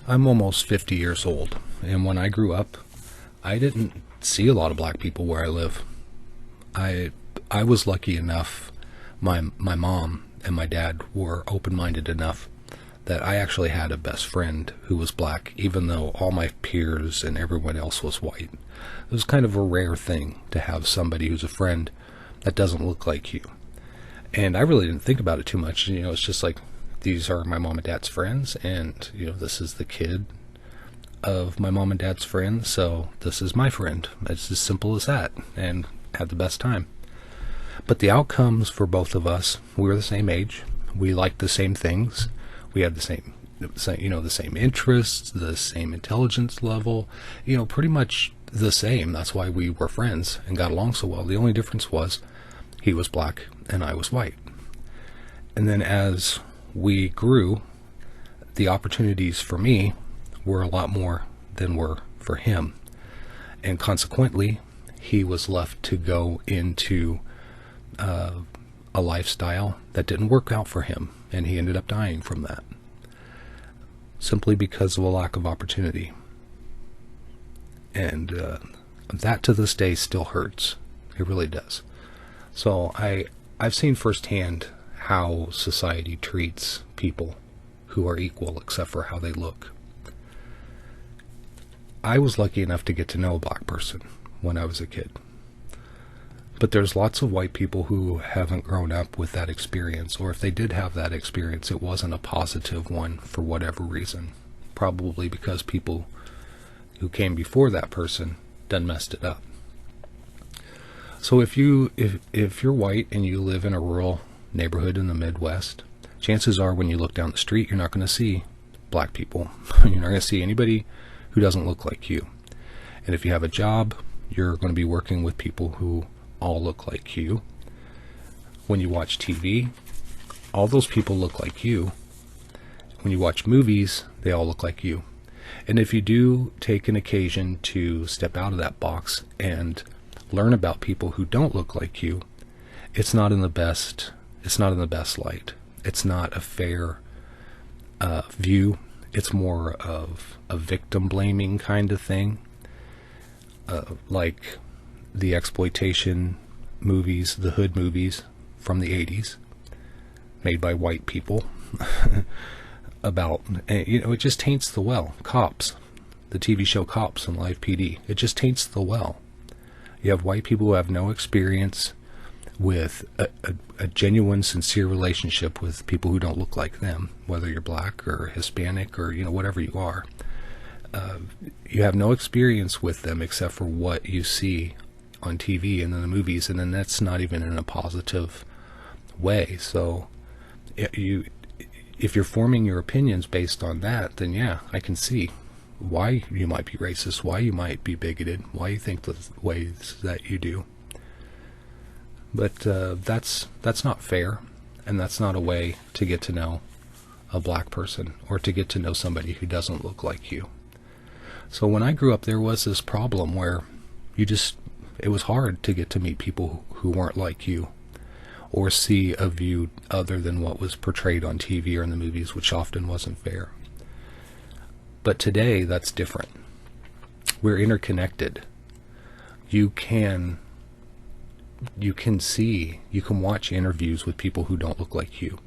I'm almost 50 years old, and when I grew up, I didn't see a lot of black people where I live. I I was lucky enough. My mom and my dad were open-minded enough that I actually had a best friend who was black, even though all my peers and everyone else was white. It was kind of a rare thing to have somebody who's a friend that doesn't look like you. And I really didn't think about it too much. It's just like, these are my mom and dad's friends, and, this is the kid of my mom and dad's friend, so this is my friend. It's as simple as that, and had the best time. But the outcomes for both of us, we were the same age, we liked the same things, we had the same interests, the same intelligence level, pretty much the same. That's why we were friends and got along so well. The only difference was he was black and I was white. And then as we grew, the opportunities for me were a lot more than were for him. And consequently, he was left to go into a lifestyle that didn't work out for him, and he ended up dying from that, simply because of a lack of opportunity. And that to this day still hurts. It really does. So I've seen firsthand how society treats people who are equal except for how they look. I was lucky enough to get to know a black person when I was a kid. But there's lots of white people who haven't grown up with that experience, or if they did have that experience, it wasn't a positive one for whatever reason. Probably because people who came before that person done messed it up. So if you're white and you live in a rural neighborhood in the Midwest, chances are when you look down the street, you're not going to see black people. You're not going to see anybody who doesn't look like you. And if you have a job, you're going to be working with people who all look like you. When you watch TV, all those people look like you. When you watch movies, they all look like you. And if you do take an occasion to step out of that box and learn about people who don't look like you, it's not in the best light. It's not a fair view. It's more of a victim blaming kind of thing, like the exploitation movies, the hood movies from the 80s, made by white people, about, it just taints the well. Cops, the TV show Cops and Live PD, it just taints the well. You have white people who have no experience with a genuine, sincere relationship with people who don't look like them, whether you're black or Hispanic or, whatever you are. You have no experience with them except for what you see on TV and in the movies, and then that's not even in a positive way. So if you're forming your opinions based on that, then yeah, I can see why you might be racist, why you might be bigoted, why you think the ways that you do. But that's not fair, and that's not a way to get to know a black person or to get to know somebody who doesn't look like you. So when I grew up, there was this problem where it was hard to get to meet people who weren't like you, or see a view other than what was portrayed on TV or in the movies, which often wasn't fair. But today, that's different. We're interconnected. You can watch interviews with people who don't look like you.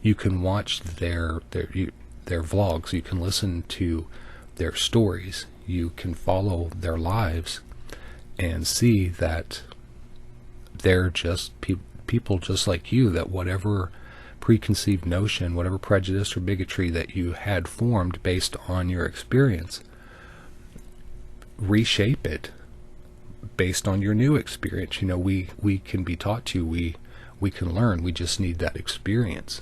You can watch their vlogs. You can listen to their stories. You can follow their lives and see that they're just people just like you, that whatever preconceived notion, whatever prejudice or bigotry that you had formed based on your experience, reshape it based on your new experience. We can be taught to, we can learn, we just need that experience.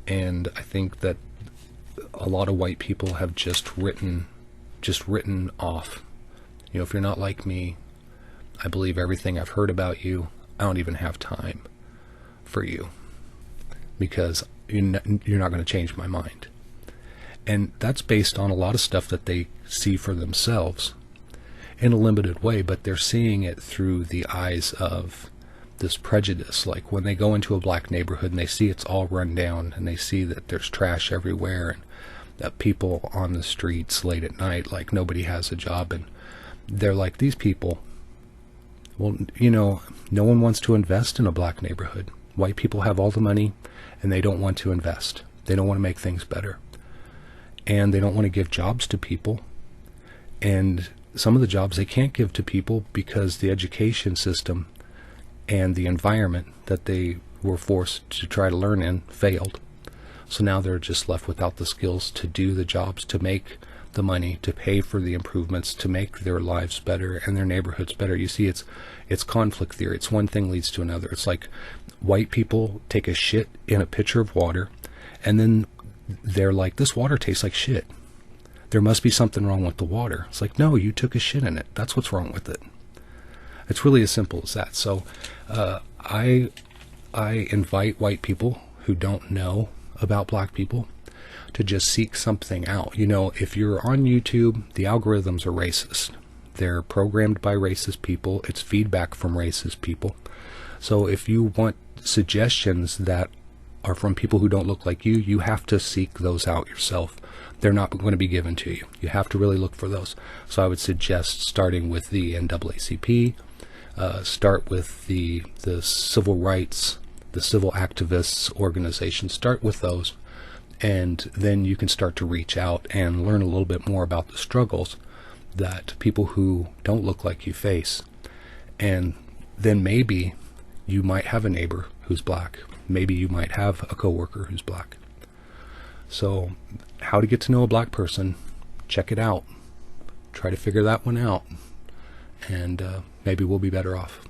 And I think that a lot of white people have just written off, if you're not like me, I believe everything I've heard about you, I don't even have time for you, because you're not going to change my mind. And that's based on a lot of stuff that they see for themselves in a limited way, but they're seeing it through the eyes of this prejudice. Like when they go into a black neighborhood and they see it's all run down, and they see that there's trash everywhere, and people on the streets late at night, like nobody has a job, and they're like, these people, well, no one wants to invest in a black neighborhood. White people have all the money, and they don't want to invest. They don't want to make things better. And they don't want to give jobs to people. And some of the jobs they can't give to people because the education system and the environment that they were forced to try to learn in failed. So now they're just left without the skills to do the jobs, to make the money, to pay for the improvements, to make their lives better and their neighborhoods better. You see, it's conflict theory. It's one thing leads to another. It's like white people take a shit in a pitcher of water, and then they're like, this water tastes like shit. There must be something wrong with the water. It's like, no, you took a shit in it. That's what's wrong with it. It's really as simple as that. So I invite white people who don't know about black people to just seek something out. If you're on YouTube, the algorithms are racist. They're programmed by racist people. It's feedback from racist people. So if you want suggestions that are from people who don't look like you, you have to seek those out yourself. They're not going to be given to you. You have to really look for those. So I would suggest starting with the NAACP, start with the civil rights, the civil activists organizations. Start with those, and then you can start to reach out and learn a little bit more about the struggles that people who don't look like you face. And then maybe you might have a neighbor who's black. Maybe you might have a coworker who's black. So how to get to know a black person, check it out. Try to figure that one out, and maybe we'll be better off.